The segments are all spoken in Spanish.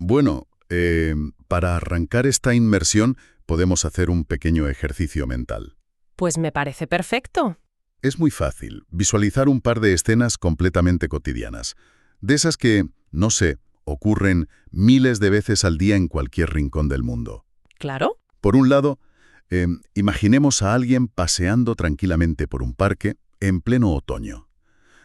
Bueno, para arrancar esta inmersión podemos hacer un pequeño ejercicio mental. Pues me parece perfecto. Es muy fácil visualizar un par de escenas completamente cotidianas, de esas que, no sé, ocurren miles de veces al día en cualquier rincón del mundo. Claro. Por un lado, imaginemos a alguien paseando tranquilamente por un parque en pleno otoño.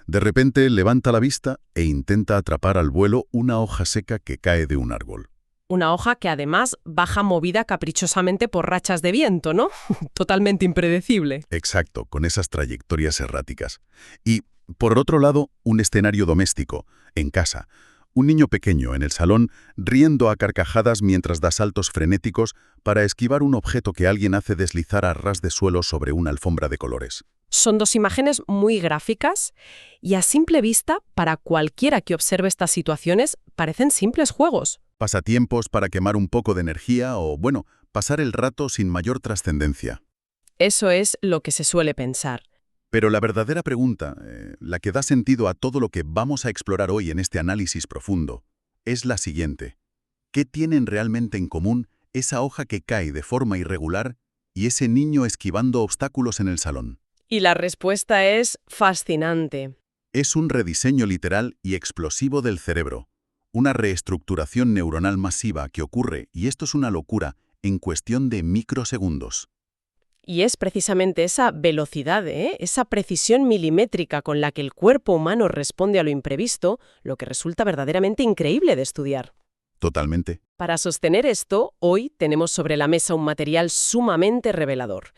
De repente levanta la vista e intenta atrapar al vuelo una hoja seca que cae de un árbol. Una hoja que además baja movida caprichosamente por rachas de viento, ¿no? Totalmente impredecible. Exacto, con esas trayectorias erráticas. Y, por otro lado, un escenario doméstico, en casa. Un niño pequeño en el salón riendo a carcajadas mientras da saltos frenéticos para esquivar un objeto que alguien hace deslizar a ras de suelo sobre una alfombra de colores. Son dos imágenes muy gráficas y a simple vista, para cualquiera que observe estas situaciones, parecen simples juegos. Pasatiempos para quemar un poco de energía o, bueno, pasar el rato sin mayor trascendencia. Eso es lo que se suele pensar. Pero la verdadera pregunta, la que da sentido a todo lo que vamos a explorar hoy en este análisis profundo, es la siguiente. ¿Qué tienen realmente en común esa hoja que cae de forma irregular y ese niño esquivando obstáculos en el salón? Y la respuesta es fascinante. Es un rediseño literal y explosivo del cerebro, una reestructuración neuronal masiva que ocurre, y esto es una locura, en cuestión de microsegundos. Y es precisamente esa velocidad, esa precisión milimétrica con la que el cuerpo humano responde a lo imprevisto, lo que resulta verdaderamente increíble de estudiar. Totalmente. Para sostener esto, hoy tenemos sobre la mesa un material sumamente revelador.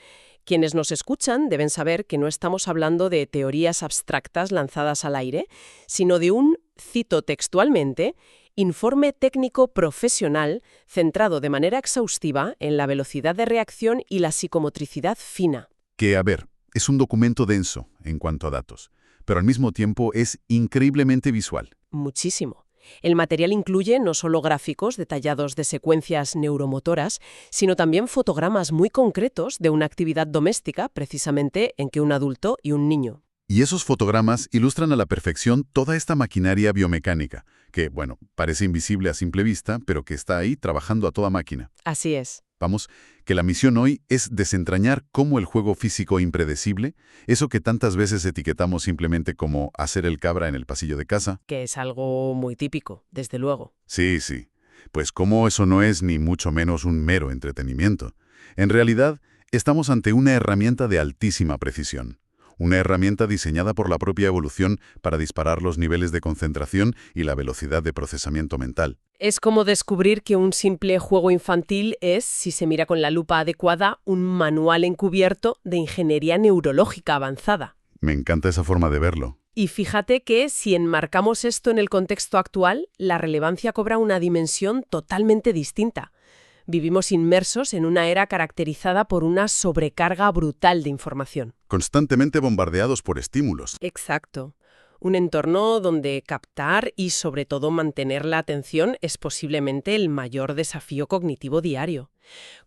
Quienes nos escuchan deben saber que no estamos hablando de teorías abstractas lanzadas al aire, sino de un, cito textualmente, informe técnico profesional centrado de manera exhaustiva en la velocidad de reacción y la psicomotricidad fina. Que, a ver, es un documento denso en cuanto a datos, pero al mismo tiempo es increíblemente visual. Muchísimo. El material incluye no solo gráficos detallados de secuencias neuromotoras, sino también fotogramas muy concretos de una actividad doméstica, precisamente en que un adulto y un niño. Y esos fotogramas ilustran a la perfección toda esta maquinaria biomecánica, que, bueno, parece invisible a simple vista, pero que está ahí trabajando a toda máquina. Así es. Vamos, que la misión hoy es desentrañar cómo el juego físico impredecible, eso que tantas veces etiquetamos simplemente como hacer el cabra en el pasillo de casa. Que es algo muy típico, desde luego. Sí, sí. Pues cómo eso no es ni mucho menos un mero entretenimiento. En realidad, estamos ante una herramienta de altísima precisión. Una herramienta diseñada por la propia evolución para disparar los niveles de concentración y la velocidad de procesamiento mental. Es como descubrir que un simple juego infantil es, si se mira con la lupa adecuada, un manual encubierto de ingeniería neurológica avanzada. Me encanta esa forma de verlo. Y fíjate que si enmarcamos esto en el contexto actual, la relevancia cobra una dimensión totalmente distinta. Vivimos inmersos en una era caracterizada por una sobrecarga brutal de información. Constantemente bombardeados por estímulos. Exacto. Un entorno donde captar y sobre todo mantener la atención es posiblemente el mayor desafío cognitivo diario.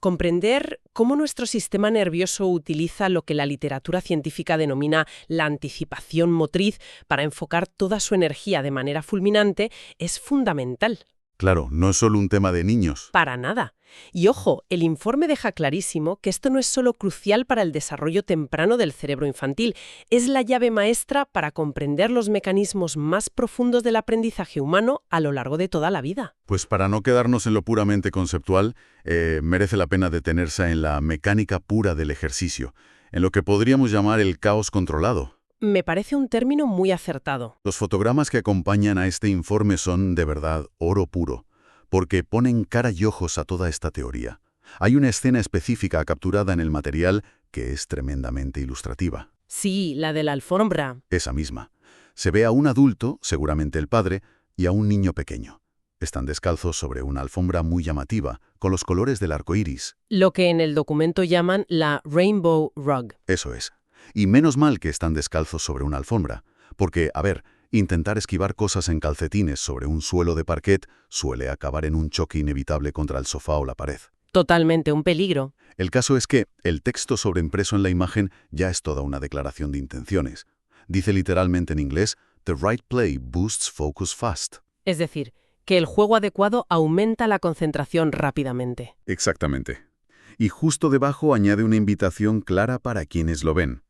Comprender cómo nuestro sistema nervioso utiliza lo que la literatura científica denomina la anticipación motriz para enfocar toda su energía de manera fulminante es fundamental. Claro, no es solo un tema de niños. Para nada. Y ojo, el informe deja clarísimo que esto no es solo crucial para el desarrollo temprano del cerebro infantil, es la llave maestra para comprender los mecanismos más profundos del aprendizaje humano a lo largo de toda la vida. Pues para no quedarnos en lo puramente conceptual, merece la pena detenerse en la mecánica pura del ejercicio, en lo que podríamos llamar el caos controlado. Me parece un término muy acertado. Los fotogramas que acompañan a este informe son, de verdad, oro puro, porque ponen cara y ojos a toda esta teoría. Hay una escena específica capturada en el material que es tremendamente ilustrativa. Sí, la de la alfombra. Esa misma. Se ve a un adulto, seguramente el padre, y a un niño pequeño. Están descalzos sobre una alfombra muy llamativa, con los colores del arco iris. Lo que en el documento llaman la Rainbow Rug. Eso es. Y menos mal que están descalzos sobre una alfombra, porque, a ver, intentar esquivar cosas en calcetines sobre un suelo de parquet suele acabar en un choque inevitable contra el sofá o la pared. Totalmente un peligro. El caso es que el texto sobreimpreso en la imagen ya es toda una declaración de intenciones. Dice literalmente en inglés, "The right play boosts focus fast". Es decir, que el juego adecuado aumenta la concentración rápidamente. Exactamente. Y justo debajo añade una invitación clara para quienes lo ven.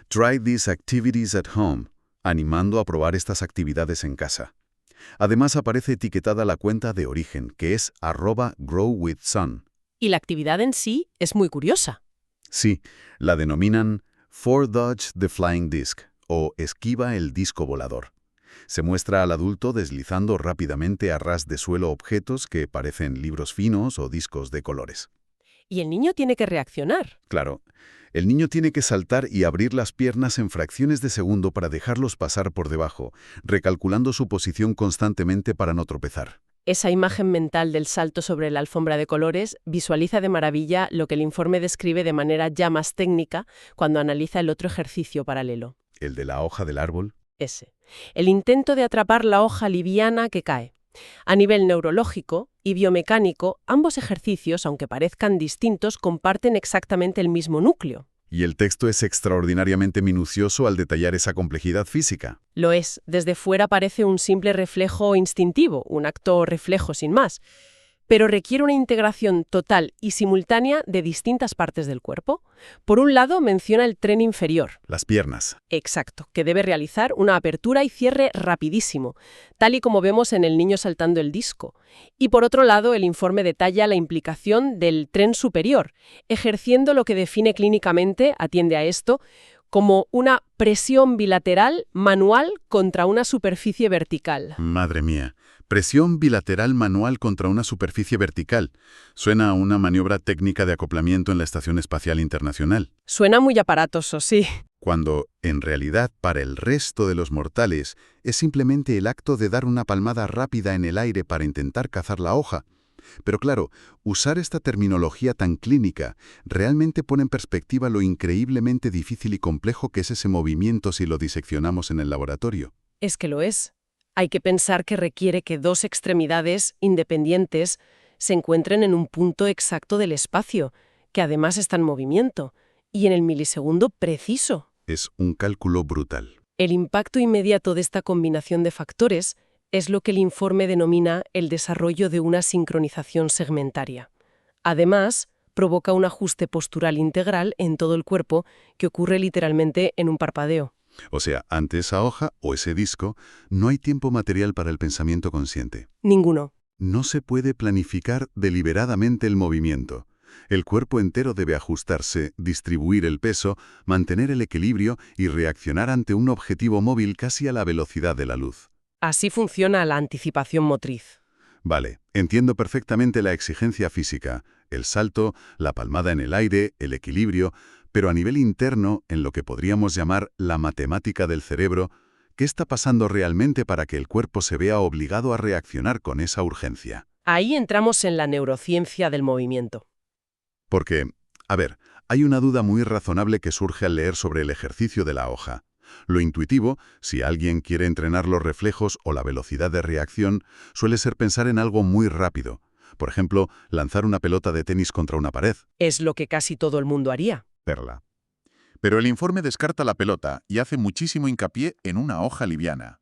Try these activities at home, animando a probar estas actividades en casa. Además aparece etiquetada la cuenta de origen, que es @growwithsun. Y la actividad en sí es muy curiosa. Sí, la denominan For Dodge the Flying Disc, o esquiva el disco volador. Se muestra al adulto deslizando rápidamente a ras de suelo objetos que parecen libros finos o discos de colores. Y el niño tiene que reaccionar. Claro, el niño tiene que saltar y abrir las piernas en fracciones de segundo para dejarlos pasar por debajo, recalculando su posición constantemente para no tropezar. Esa imagen mental del salto sobre la alfombra de colores visualiza de maravilla lo que el informe describe de manera ya más técnica cuando analiza el otro ejercicio paralelo. ¿El de la hoja del árbol? Ese. El intento de atrapar la hoja liviana que cae. A nivel neurológico y biomecánico, ambos ejercicios, aunque parezcan distintos, comparten exactamente el mismo núcleo. Y el texto es extraordinariamente minucioso al detallar esa complejidad física. Lo es. Desde fuera parece un simple reflejo instintivo, un acto reflejo sin más. Pero requiere una integración total y simultánea de distintas partes del cuerpo. Por un lado, menciona el tren inferior. Las piernas. Exacto, que debe realizar una apertura y cierre rapidísimo, tal y como vemos en el niño saltando el disco. Y por otro lado, el informe detalla la implicación del tren superior, ejerciendo lo que define clínicamente, atiende a esto, como una presión bilateral manual contra una superficie vertical. Madre mía. Presión bilateral manual contra una superficie vertical. Suena a una maniobra técnica de acoplamiento en la Estación Espacial Internacional. Suena muy aparatoso, sí. Cuando, en realidad, para el resto de los mortales, es simplemente el acto de dar una palmada rápida en el aire para intentar cazar la hoja. Pero claro, usar esta terminología tan clínica realmente pone en perspectiva lo increíblemente difícil y complejo que es ese movimiento si lo diseccionamos en el laboratorio. Es que lo es. Hay que pensar que requiere que dos extremidades independientes se encuentren en un punto exacto del espacio, que además está en movimiento, y en el milisegundo preciso. Es un cálculo brutal. El impacto inmediato de esta combinación de factores es lo que el informe denomina el desarrollo de una sincronización segmentaria. Además, provoca un ajuste postural integral en todo el cuerpo que ocurre literalmente en un parpadeo. O sea, ante esa hoja o ese disco, no hay tiempo material para el pensamiento consciente. Ninguno. No se puede planificar deliberadamente el movimiento. El cuerpo entero debe ajustarse, distribuir el peso, mantener el equilibrio y reaccionar ante un objetivo móvil casi a la velocidad de la luz. Así funciona la anticipación motriz. Vale, entiendo perfectamente la exigencia física, el salto, la palmada en el aire, el equilibrio, pero a nivel interno, en lo que podríamos llamar la matemática del cerebro, ¿qué está pasando realmente para que el cuerpo se vea obligado a reaccionar con esa urgencia? Ahí entramos en la neurociencia del movimiento. Porque, a ver, hay una duda muy razonable que surge al leer sobre el ejercicio de la hoja. Lo intuitivo, si alguien quiere entrenar los reflejos o la velocidad de reacción, suele ser pensar en algo muy rápido. Por ejemplo, lanzar una pelota de tenis contra una pared. Es lo que casi todo el mundo haría. Perla. Pero el informe descarta la pelota y hace muchísimo hincapié en una hoja liviana.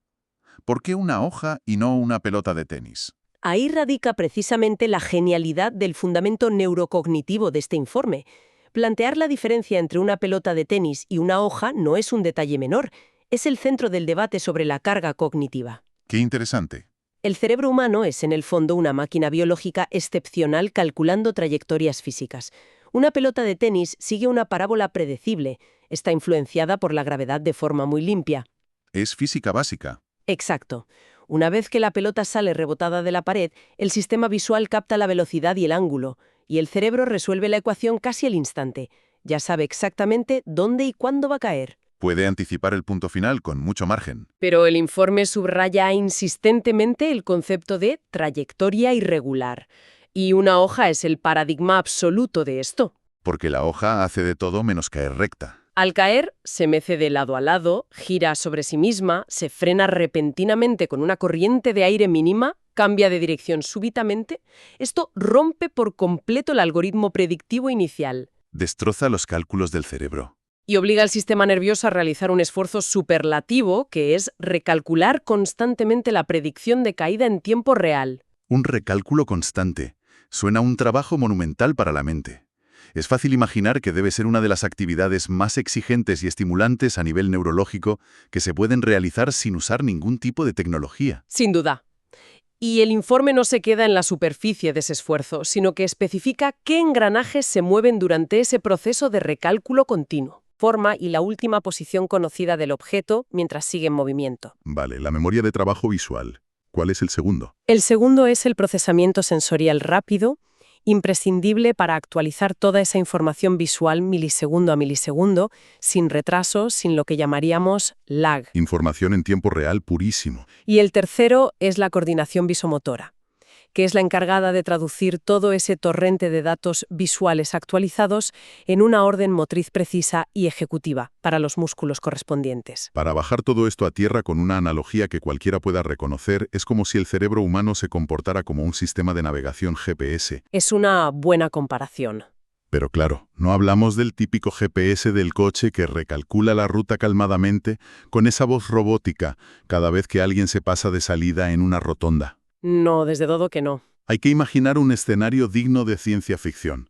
¿Por qué una hoja y no una pelota de tenis? Ahí radica precisamente la genialidad del fundamento neurocognitivo de este informe. Plantear la diferencia entre una pelota de tenis y una hoja no es un detalle menor, es el centro del debate sobre la carga cognitiva. Qué interesante. El cerebro humano es en el fondo una máquina biológica excepcional calculando trayectorias físicas. Una pelota de tenis sigue una parábola predecible, está influenciada por la gravedad de forma muy limpia. Es física básica. Exacto. Una vez que la pelota sale rebotada de la pared, el sistema visual capta la velocidad y el ángulo, y el cerebro resuelve la ecuación casi al instante. Ya sabe exactamente dónde y cuándo va a caer. Puede anticipar el punto final con mucho margen. Pero el informe subraya insistentemente el concepto de trayectoria irregular. Y una hoja es el paradigma absoluto de esto. Porque la hoja hace de todo menos caer recta. Al caer, se mece de lado a lado, gira sobre sí misma, se frena repentinamente con una corriente de aire mínima, cambia de dirección súbitamente. Esto rompe por completo el algoritmo predictivo inicial. Destroza los cálculos del cerebro. y obliga al sistema nervioso a realizar un esfuerzo superlativo, que es recalcular constantemente la predicción de caída en tiempo real. Un recálculo constante. Suena un trabajo monumental para la mente. Es fácil imaginar que debe ser una de las actividades más exigentes y estimulantes a nivel neurológico que se pueden realizar sin usar ningún tipo de tecnología. Sin duda. Y el informe no se queda en la superficie de ese esfuerzo, sino que especifica qué engranajes se mueven durante ese proceso de recálculo continuo. Forma y la última posición conocida del objeto mientras sigue en movimiento. Vale, la memoria de trabajo visual. ¿Cuál es el segundo? El segundo es el procesamiento sensorial rápido, imprescindible para actualizar toda esa información visual milisegundo a milisegundo, sin retraso, sin lo que llamaríamos lag. Información en tiempo real purísimo. Y el tercero es la coordinación visomotora, que es la encargada de traducir todo ese torrente de datos visuales actualizados en una orden motriz precisa y ejecutiva para los músculos correspondientes. Para bajar todo esto a tierra con una analogía que cualquiera pueda reconocer, es como si el cerebro humano se comportara como un sistema de navegación GPS. Es una buena comparación. Pero claro, no hablamos del típico GPS del coche que recalcula la ruta calmadamente con esa voz robótica cada vez que alguien se pasa de salida en una rotonda. No, desde todo que no. Hay que imaginar un escenario digno de ciencia ficción.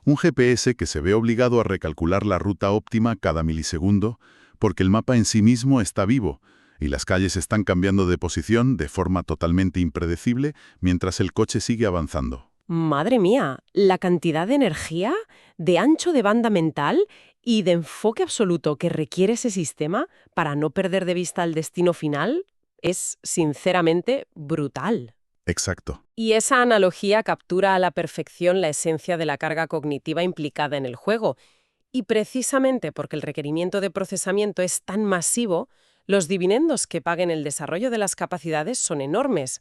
Un GPS que se ve obligado a recalcular la ruta óptima cada milisegundo porque el mapa en sí mismo está vivo y las calles están cambiando de posición de forma totalmente impredecible mientras el coche sigue avanzando. Madre mía, la cantidad de energía, de ancho de banda mental y de enfoque absoluto que requiere ese sistema para no perder de vista el destino final es, sinceramente, brutal. Exacto. Y esa analogía captura a la perfección la esencia de la carga cognitiva implicada en el juego. Y precisamente porque el requerimiento de procesamiento es tan masivo, los dividendos que paguen el desarrollo de las capacidades son enormes.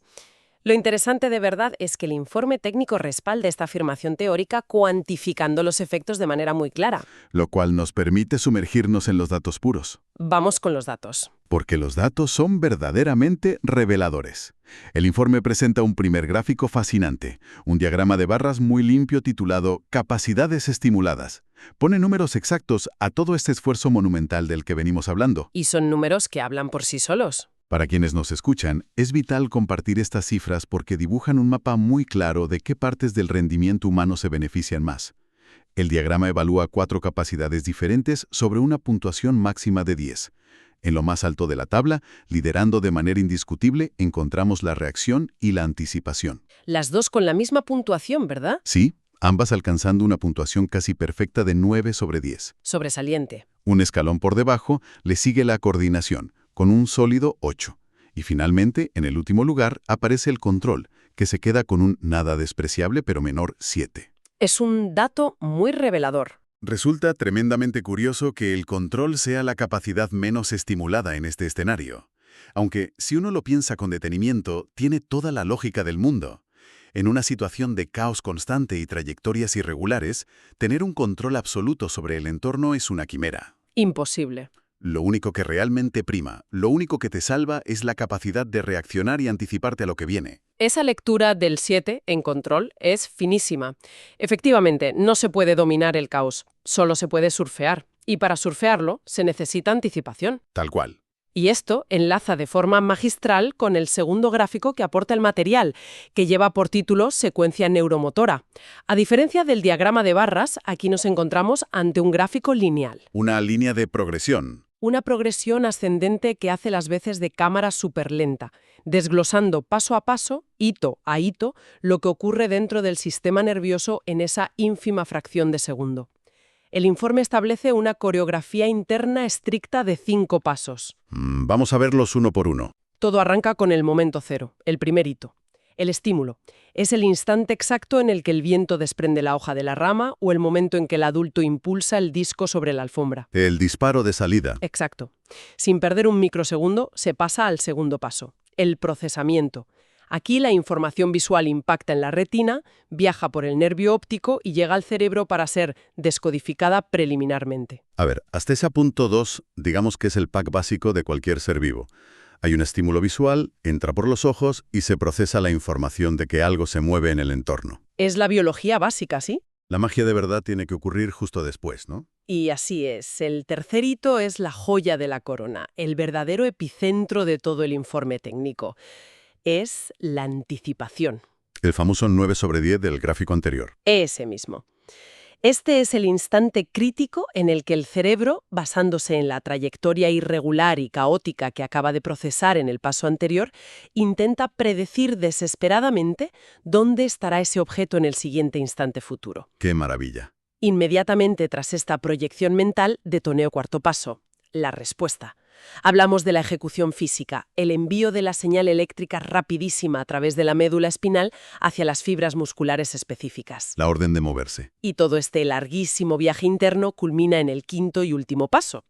Lo interesante de verdad es que el informe técnico respalda esta afirmación teórica cuantificando los efectos de manera muy clara. Lo cual nos permite sumergirnos en los datos puros. Vamos con los datos. Porque los datos son verdaderamente reveladores. El informe presenta un primer gráfico fascinante, un diagrama de barras muy limpio titulado Capacidades estimuladas. Pone números exactos a todo este esfuerzo monumental del que venimos hablando. Y son números que hablan por sí solos. Para quienes nos escuchan, es vital compartir estas cifras porque dibujan un mapa muy claro de qué partes del rendimiento humano se benefician más. El diagrama evalúa 4 capacidades diferentes sobre una puntuación máxima de 10. En lo más alto de la tabla, liderando de manera indiscutible, encontramos la reacción y la anticipación. Las dos con la misma puntuación, ¿verdad? Sí, ambas alcanzando una puntuación casi perfecta de 9 sobre 10. Sobresaliente. Un escalón por debajo le sigue la coordinación, con un sólido 8. Y finalmente, en el último lugar, aparece el control, que se queda con un nada despreciable pero menor 7. Es un dato muy revelador. Resulta tremendamente curioso que el control sea la capacidad menos estimulada en este escenario. Aunque, si uno lo piensa con detenimiento, tiene toda la lógica del mundo. En una situación de caos constante y trayectorias irregulares, tener un control absoluto sobre el entorno es una quimera. Imposible. Lo único que realmente prima, lo único que te salva es la capacidad de reaccionar y anticiparte a lo que viene. Esa lectura del 7 en control es finísima. Efectivamente, no se puede dominar el caos, solo se puede surfear. Y para surfearlo se necesita anticipación. Tal cual. Y esto enlaza de forma magistral con el segundo gráfico que aporta el material, que lleva por título Secuencia neuromotora. A diferencia del diagrama de barras, aquí nos encontramos ante un gráfico lineal. Una línea de progresión. Una progresión ascendente que hace las veces de cámara superlenta, desglosando paso a paso, hito a hito, lo que ocurre dentro del sistema nervioso en esa ínfima fracción de segundo. El informe establece una coreografía interna estricta de 5 pasos. Vamos a verlos uno por uno. Todo arranca con el momento cero, el primer hito. El estímulo. Es el instante exacto en el que el viento desprende la hoja de la rama o el momento en que el adulto impulsa el disco sobre la alfombra. El disparo de salida. Exacto. Sin perder un microsegundo, se pasa al segundo paso, el procesamiento. Aquí la información visual impacta en la retina, viaja por el nervio óptico y llega al cerebro para ser descodificada preliminarmente. A ver, hasta ese punto 2, digamos que es el pack básico de cualquier ser vivo. Hay un estímulo visual, entra por los ojos y se procesa la información de que algo se mueve en el entorno. Es la biología básica, ¿sí? La magia de verdad tiene que ocurrir justo después, ¿no? Y así es, el tercer hito es la joya de la corona, el verdadero epicentro de todo el informe técnico. Es la anticipación. El famoso 9/10 del gráfico anterior. Ese mismo. Este es el instante crítico en el que el cerebro, basándose en la trayectoria irregular y caótica que acaba de procesar en el paso anterior, intenta predecir desesperadamente dónde estará ese objeto en el siguiente instante futuro. ¡Qué maravilla! Inmediatamente tras esta proyección mental, detoneo cuarto paso, la respuesta. Hablamos de la ejecución física, el envío de la señal eléctrica rapidísima a través de la médula espinal hacia las fibras musculares específicas. La orden de moverse. Y todo este larguísimo viaje interno culmina en el quinto y último paso,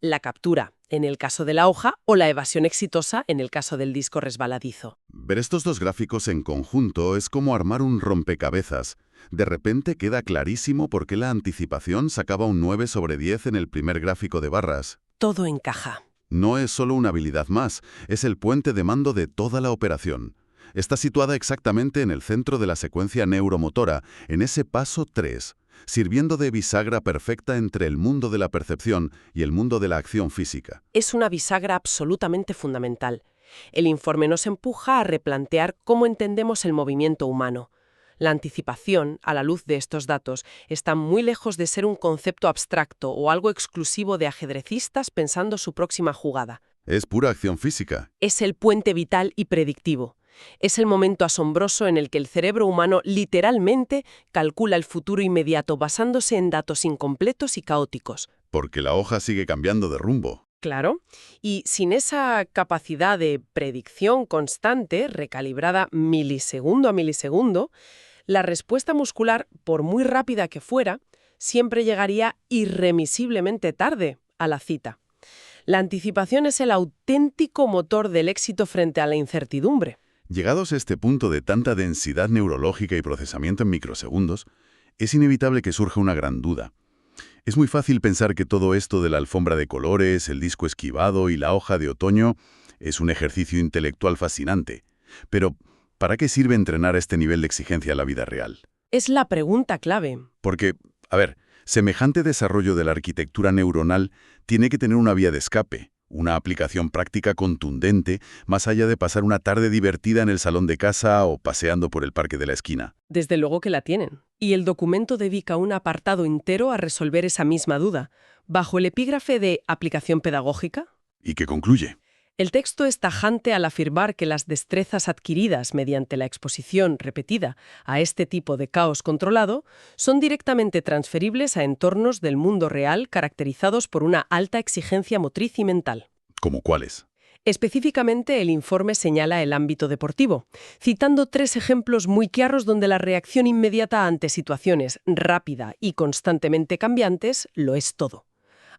la captura, en el caso de la hoja, o la evasión exitosa, en el caso del disco resbaladizo. Ver estos dos gráficos en conjunto es como armar un rompecabezas. De repente queda clarísimo por qué la anticipación sacaba un 9/10 en el primer gráfico de barras. Todo encaja. No es solo una habilidad más, es el puente de mando de toda la operación. Está situada exactamente en el centro de la secuencia neuromotora, en ese paso 3, sirviendo de bisagra perfecta entre el mundo de la percepción y el mundo de la acción física. Es una bisagra absolutamente fundamental. El informe nos empuja a replantear cómo entendemos el movimiento humano. La anticipación, a la luz de estos datos, está muy lejos de ser un concepto abstracto o algo exclusivo de ajedrecistas pensando su próxima jugada. Es pura acción física. Es el puente vital y predictivo. Es el momento asombroso en el que el cerebro humano literalmente calcula el futuro inmediato basándose en datos incompletos y caóticos. Porque la hoja sigue cambiando de rumbo. Claro, y sin esa capacidad de predicción constante, recalibrada milisegundo a milisegundo, la respuesta muscular, por muy rápida que fuera, siempre llegaría irremisiblemente tarde a la cita. La anticipación es el auténtico motor del éxito frente a la incertidumbre. Llegados a este punto de tanta densidad neurológica y procesamiento en microsegundos, es inevitable que surja una gran duda. Es muy fácil pensar que todo esto de la alfombra de colores, el disco esquivado y la hoja de otoño es un ejercicio intelectual fascinante. Pero, ¿para qué sirve entrenar a este nivel de exigencia a la vida real? Es la pregunta clave. Porque, a ver, semejante desarrollo de la arquitectura neuronal tiene que tener una vía de escape, una aplicación práctica contundente, más allá de pasar una tarde divertida en el salón de casa o paseando por el parque de la esquina. Desde luego que la tienen. Y el documento dedica un apartado entero a resolver esa misma duda, bajo el epígrafe de aplicación pedagógica. ¿Y qué concluye? El texto es tajante al afirmar que las destrezas adquiridas mediante la exposición repetida a este tipo de caos controlado son directamente transferibles a entornos del mundo real caracterizados por una alta exigencia motriz y mental. ¿Cómo cuáles? Específicamente, el informe señala el ámbito deportivo, citando 3 ejemplos muy claros donde la reacción inmediata ante situaciones rápida y constantemente cambiantes lo es todo.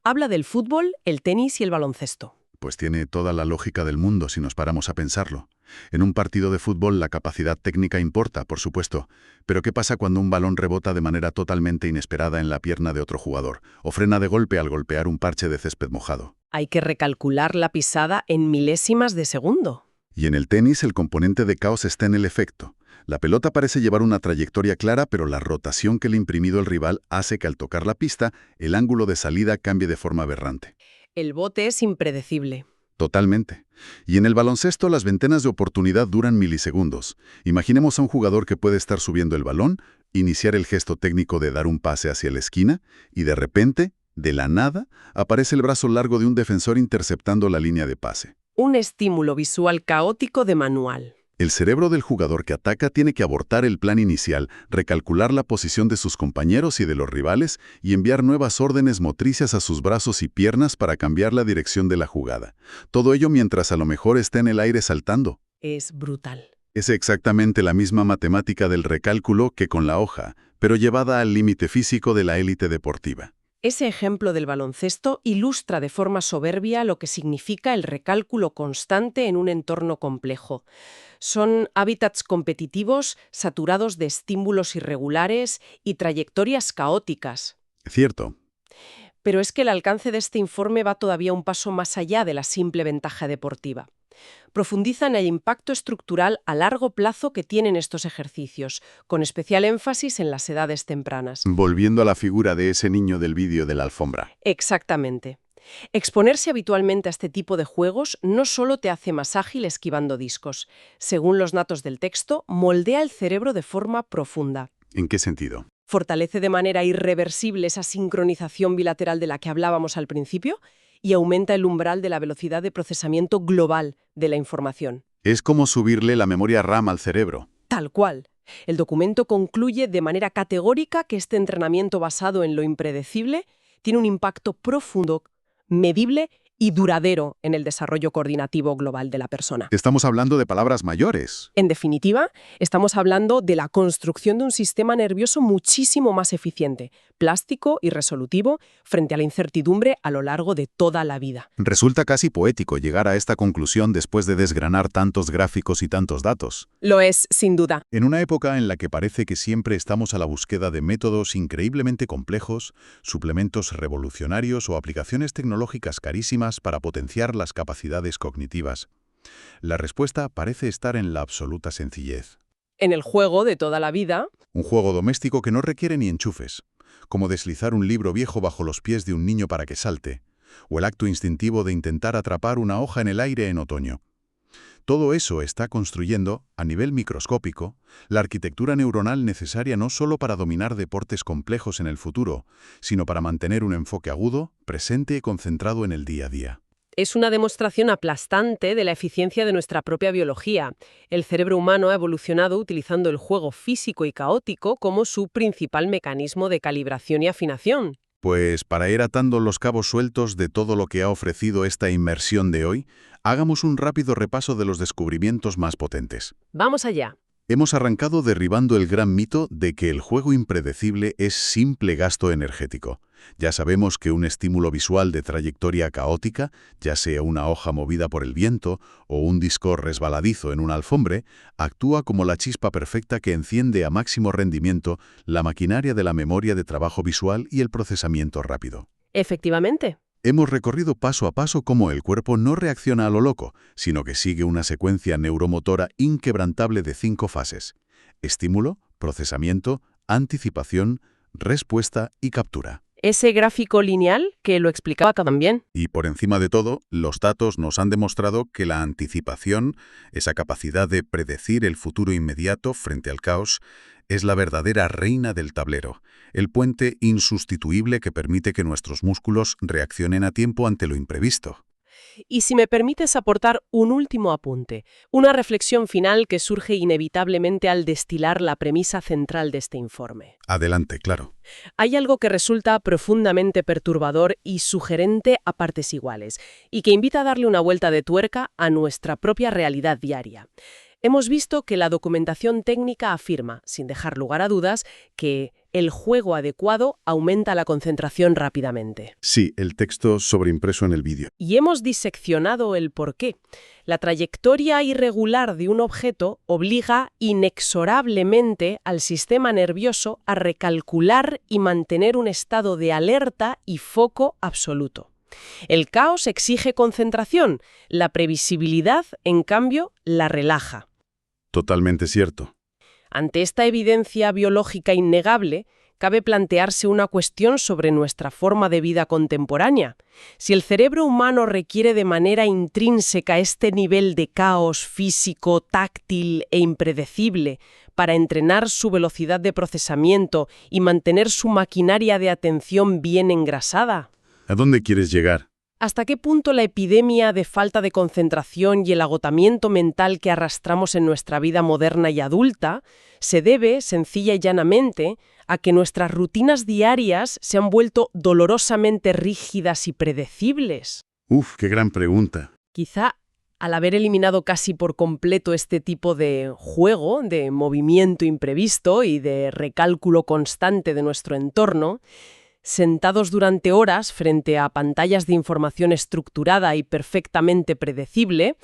Habla del fútbol, el tenis y el baloncesto. Pues tiene toda la lógica del mundo si nos paramos a pensarlo. En un partido de fútbol la capacidad técnica importa, por supuesto, pero ¿qué pasa cuando un balón rebota de manera totalmente inesperada en la pierna de otro jugador o frena de golpe al golpear un parche de césped mojado? Hay que recalcular la pisada en milésimas de segundo. Y en el tenis el componente de caos está en el efecto. La pelota parece llevar una trayectoria clara, pero la rotación que le ha imprimido el rival hace que al tocar la pista, el ángulo de salida cambie de forma aberrante. El bote es impredecible. Totalmente. Y en el baloncesto las ventanas de oportunidad duran milisegundos. Imaginemos a un jugador que puede estar subiendo el balón, iniciar el gesto técnico de dar un pase hacia la esquina, y de repente, de la nada, aparece el brazo largo de un defensor interceptando la línea de pase. Un estímulo visual caótico de manual. El cerebro del jugador que ataca tiene que abortar el plan inicial, recalcular la posición de sus compañeros y de los rivales y enviar nuevas órdenes motrices a sus brazos y piernas para cambiar la dirección de la jugada. Todo ello mientras a lo mejor está en el aire saltando. Es brutal. Es exactamente la misma matemática del recálculo que con la hoja, pero llevada al límite físico de la élite deportiva. Ese ejemplo del baloncesto ilustra de forma soberbia lo que significa el recálculo constante en un entorno complejo. Son hábitats competitivos saturados de estímulos irregulares y trayectorias caóticas. Cierto. Pero es que el alcance de este informe va todavía un paso más allá de la simple ventaja deportiva. Profundiza en el impacto estructural a largo plazo que tienen estos ejercicios, con especial énfasis en las edades tempranas. Volviendo a la figura de ese niño del vídeo de la alfombra. Exactamente. Exponerse habitualmente a este tipo de juegos no solo te hace más ágil esquivando discos. Según los datos del texto, moldea el cerebro de forma profunda. ¿En qué sentido? Fortalece de manera irreversible esa sincronización bilateral de la que hablábamos al principio y aumenta el umbral de la velocidad de procesamiento global de la información. Es como subirle la memoria RAM al cerebro. Tal cual. El documento concluye de manera categórica que este entrenamiento basado en lo impredecible tiene un impacto profundo, medible y duradero en el desarrollo coordinativo global de la persona. Estamos hablando de palabras mayores. En definitiva, estamos hablando de la construcción de un sistema nervioso muchísimo más eficiente, plástico y resolutivo frente a la incertidumbre a lo largo de toda la vida. Resulta casi poético llegar a esta conclusión después de desgranar tantos gráficos y tantos datos. Lo es, sin duda. En una época en la que parece que siempre estamos a la búsqueda de métodos increíblemente complejos, suplementos revolucionarios o aplicaciones tecnológicas carísimas para potenciar las capacidades cognitivas, la respuesta parece estar en la absoluta sencillez. En el juego de toda la vida, Un juego doméstico que no requiere ni enchufes, como deslizar un libro viejo bajo los pies de un niño para que salte, o el acto instintivo de intentar atrapar una hoja en el aire en otoño. Todo eso está construyendo, a nivel microscópico, la arquitectura neuronal necesaria no solo para dominar deportes complejos en el futuro, sino para mantener un enfoque agudo, presente y concentrado en el día a día. es una demostración aplastante de la eficiencia de nuestra propia biología. El cerebro humano ha evolucionado utilizando el juego físico y caótico como su principal mecanismo de calibración y afinación. Pues para ir atando los cabos sueltos de todo lo que ha ofrecido esta inmersión de hoy, hagamos un rápido repaso de los descubrimientos más potentes. Vamos allá. Hemos arrancado derribando el gran mito de que el juego impredecible es simple gasto energético. Ya sabemos que un estímulo visual de trayectoria caótica, ya sea una hoja movida por el viento o un disco resbaladizo en un alfombre, actúa como la chispa perfecta que enciende a máximo rendimiento la maquinaria de la memoria de trabajo visual y el procesamiento rápido. Efectivamente. Hemos recorrido paso a paso cómo el cuerpo no reacciona a lo loco, sino que sigue una secuencia neuromotora inquebrantable de 5 fases: estímulo, procesamiento, anticipación, respuesta y captura. Ese gráfico lineal que lo explicaba también. Y por encima de todo, los datos nos han demostrado que la anticipación, esa capacidad de predecir el futuro inmediato frente al caos, es la verdadera reina del tablero, el puente insustituible que permite que nuestros músculos reaccionen a tiempo ante lo imprevisto. Y si me permites aportar un último apunte, una reflexión final que surge inevitablemente al destilar la premisa central de este informe. Adelante, claro. Hay algo que resulta profundamente perturbador y sugerente a partes iguales, y que invita a darle una vuelta de tuerca a nuestra propia realidad diaria. Hemos visto que la documentación técnica afirma, sin dejar lugar a dudas, que el juego adecuado aumenta la concentración rápidamente. Sí, el texto sobreimpreso en el vídeo. Y hemos diseccionado el porqué. La trayectoria irregular de un objeto obliga inexorablemente al sistema nervioso a recalcular y mantener un estado de alerta y foco absoluto. El caos exige concentración, la previsibilidad, en cambio, la relaja. Totalmente cierto. Ante esta evidencia biológica innegable, cabe plantearse una cuestión sobre nuestra forma de vida contemporánea. Si el cerebro humano requiere de manera intrínseca este nivel de caos físico, táctil e impredecible para entrenar su velocidad de procesamiento y mantener su maquinaria de atención bien engrasada, ¿A dónde quieres llegar? ¿hasta qué punto la epidemia de falta de concentración y el agotamiento mental que arrastramos en nuestra vida moderna y adulta se debe, sencilla y llanamente, a que nuestras rutinas diarias se han vuelto dolorosamente rígidas y predecibles? Uf, qué gran pregunta. Quizá, al haber eliminado casi por completo este tipo de juego, de movimiento imprevisto y de recálculo constante de nuestro entorno, sentados durante horas frente a pantallas de información estructurada y perfectamente predecible,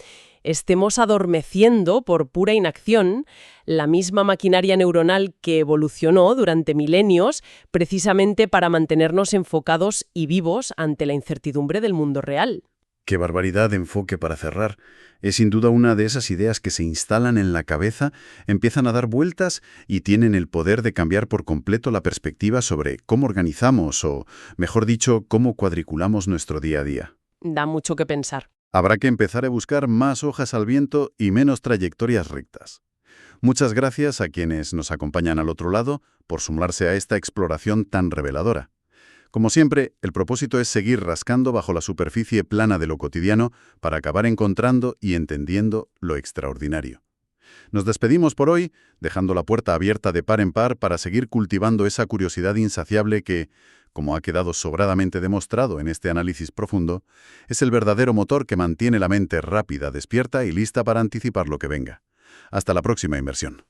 estemos adormeciendo por pura inacción la misma maquinaria neuronal que evolucionó durante milenios precisamente para mantenernos enfocados y vivos ante la incertidumbre del mundo real. Qué barbaridad de enfoque para cerrar. Es sin duda una de esas ideas que se instalan en la cabeza, empiezan a dar vueltas y tienen el poder de cambiar por completo la perspectiva sobre cómo organizamos o, mejor dicho, cómo cuadriculamos nuestro día a día. Da mucho que pensar. Habrá que empezar a buscar más hojas al viento y menos trayectorias rectas. Muchas gracias a quienes nos acompañan al otro lado por sumarse a esta exploración tan reveladora. Como siempre, el propósito es seguir rascando bajo la superficie plana de lo cotidiano para acabar encontrando y entendiendo lo extraordinario. Nos despedimos por hoy, dejando la puerta abierta de par en par para seguir cultivando esa curiosidad insaciable que, como ha quedado sobradamente demostrado en este análisis profundo, es el verdadero motor que mantiene la mente rápida, despierta y lista para anticipar lo que venga. Hasta la próxima inmersión.